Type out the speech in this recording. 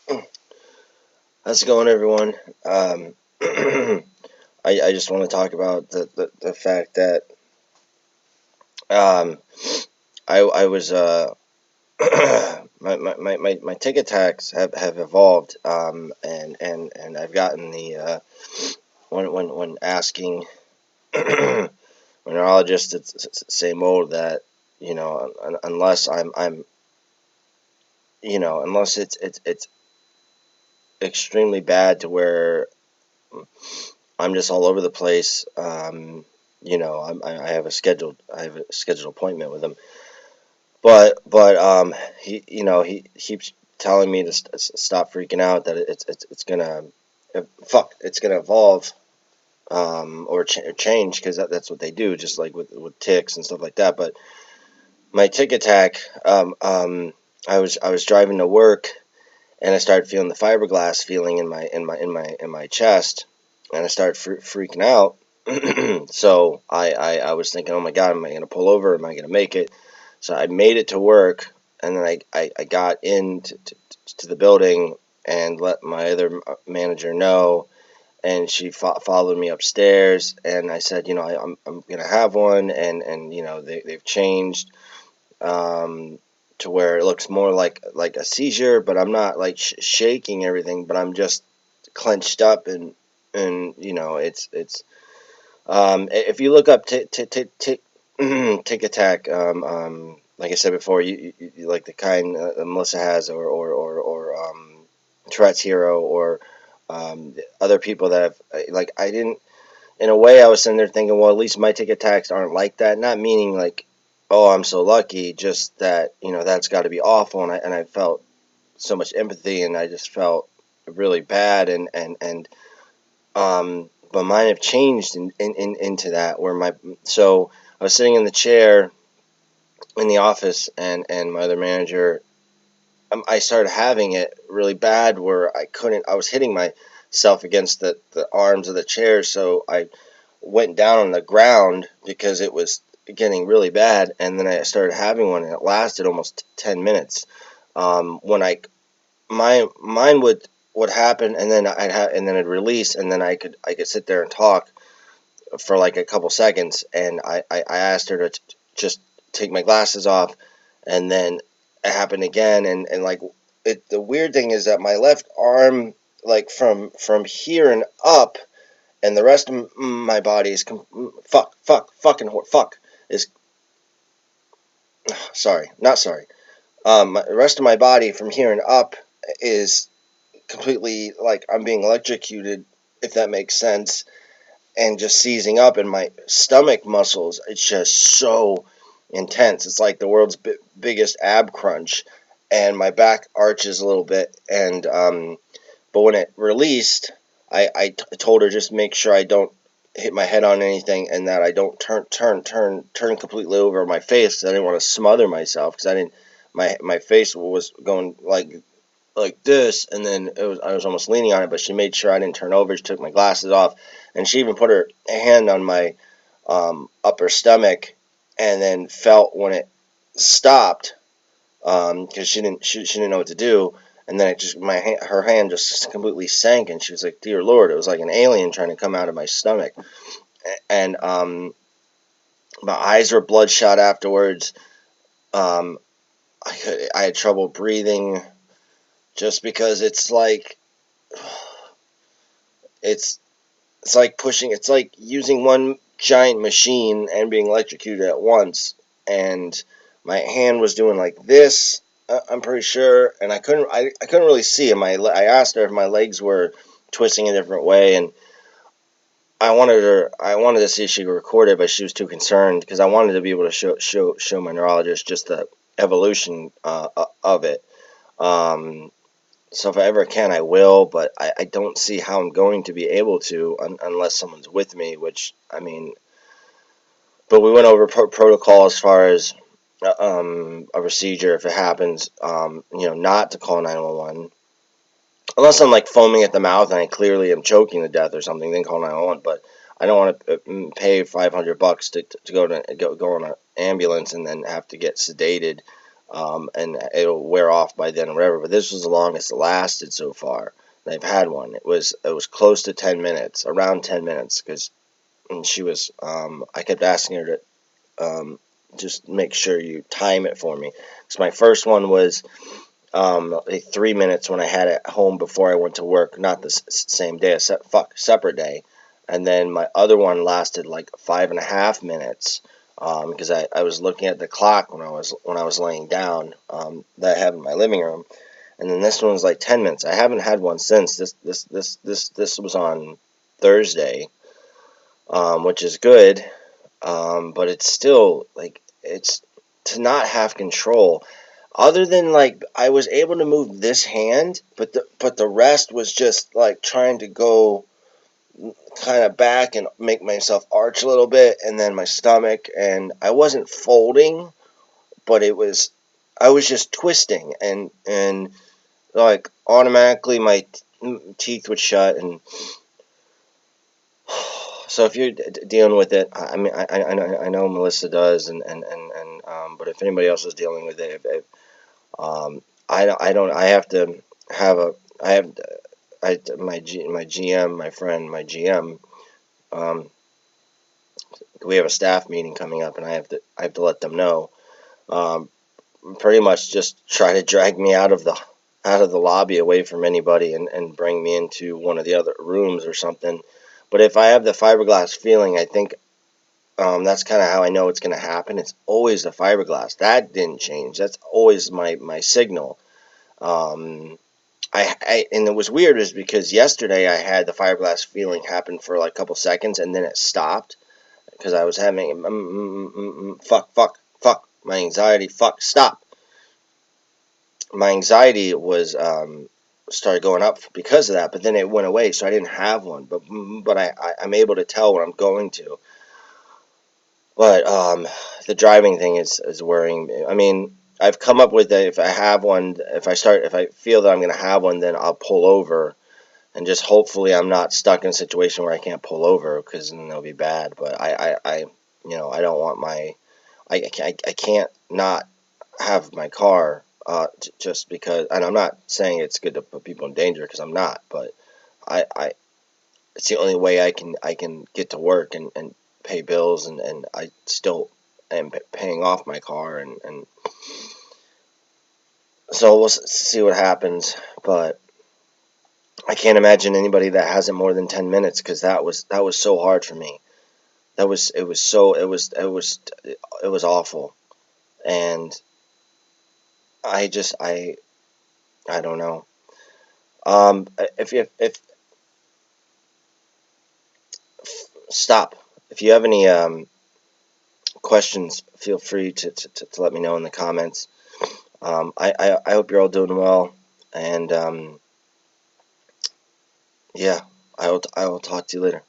How's it going, everyone? Um, I just want to talk about the fact that um, I was my Tic Attacks have evolved, and I've gotten the when asking my neurologist, it's the same old that unless I'm unless it's extremely bad to where I'm just all over the place. I have a scheduled appointment with him, but he keeps telling me to stop freaking out, that it's gonna it's gonna evolve, or change, because that's what they do, just like with ticks and stuff like that. But my Tic Attack, I was driving to work, and I started feeling the fiberglass feeling in my chest, and I started freaking out. So I was thinking, oh my God, am I going to pull over? Am I going to make it? So I made it to work, and then I got into the building and let my other manager know, and she followed me upstairs, and I said, I'm going to have one, and they've changed, um, to where it looks more like a seizure, but I'm not like shaking everything, but I'm just clenched up, and it's if you look up Tic Attack, like I said before, you like the kind Melissa has, or Tourette's Hero, or other people that have, like, I didn't, in a way, I was sitting there thinking, well, at least my Tic Attacks aren't like that. Not meaning like, oh, I'm so lucky, just that that's got to be awful, and I felt so much empathy, and I just felt really bad, but mine have changed into that, where so I was sitting in the chair in the office, and my other manager, I started having it really bad, where I was hitting myself against the arms of the chair, so I went down on the ground because it was getting really bad, and then I started having one, and it lasted almost 10 minutes. When mine would happen, and then it'd release, and then I could sit there and talk for like a couple seconds, and I asked her to just take my glasses off, and then it happened again, and like, the weird thing is that my left arm, like from here and up, and the rest of my body is fuck is sorry, not sorry. The rest of my body from here and up is completely, like, I'm being electrocuted, if that makes sense, and just seizing up, in my stomach muscles. It's just so intense. It's like the world's biggest ab crunch, and my back arches a little bit. And but when it released, I told her, just make sure I don't hit my head on anything, and that I don't turn completely over on my face, because I didn't want to smother myself, because I didn't my face was going like this, and then I was almost leaning on it, but she made sure I didn't turn over. She took my glasses off, and she even put her hand on my upper stomach, and then felt when it stopped, because she didn't know what to do, and then her hand just completely sank, and she was like, "Dear Lord!" It was like an alien trying to come out of my stomach, and my eyes were bloodshot afterwards. Um, I had trouble breathing, just because it's like it's it's like pushing. It's like using one giant machine and being electrocuted at once. And my hand was doing like this. I'm pretty sure, and I couldn't. I couldn't really see him. I asked her if my legs were twisting a different way, and I wanted to see if she could record it, but she was too concerned, because I wanted to be able to show my neurologist just the evolution of it. Um, so if I ever can, I will, but I don't see how I'm going to be able to, unless someone's with me, which, I mean, but we went over protocol as far as a procedure, if it happens, not to call 911. Unless I'm like foaming at the mouth and I clearly am choking to death or something, then call 911. But I don't want to pay $500 to go on an ambulance and then have to get sedated, and it'll wear off by then or whatever. But this was the longest it lasted so far. I've had one. It was close to 10 minutes, around 10 minutes, because she was. I kept asking her to just make sure you time it for me. So my first one was like 3 minutes when I had it home before I went to work. Not the same day, separate day. And then my other one lasted like 5.5 minutes because I was looking at the clock when I was laying down that I have in my living room. And then this one was like 10 minutes. I haven't had one since. This was on Thursday, which is good. But it's still like it's to not have control. Other than like I was able to move this hand, but the rest was just like trying to go kind of back and make myself arch a little bit, and then my stomach, and I wasn't folding, but I was just twisting, and like automatically my teeth would shut, and so if you're dealing with it, I mean, I know Melissa does, and but if anybody else is dealing with it, I have to have a, I have, my GM, my friend, my GM, um, we have a staff meeting coming up, and I have to let them know, um, pretty much just try to drag me out of the lobby away from anybody and bring me into one of the other rooms or something. But if I have the fiberglass feeling, I think that's kind of how I know it's going to happen. It's always the fiberglass. That didn't change. That's always my signal. Um, and it was weird is because yesterday I had the fiberglass feeling happen for like a couple seconds and then it stopped because I was having fuck my anxiety stop. My anxiety was started going up because of that, but then it went away, so I didn't have one. But I'm able to tell when I'm going to. But the driving thing is worrying me. I mean, I've come up with if I have one, if I feel that I'm going to have one, then I'll pull over and just hopefully I'm not stuck in a situation where I can't pull over because then it'll be bad. But I don't want I can't not have my car just because. And I'm not saying it's good to put people in danger because I'm not. But I it's the only way I can get to work and pay bills and I still am paying off my car and so we'll see what happens. But I can't imagine anybody that has it more than 10 minutes because that was so hard for me. It was awful, and I don't know. If stop. If you have any questions, feel free to let me know in the comments. I hope you're all doing well, and yeah, I will talk to you later.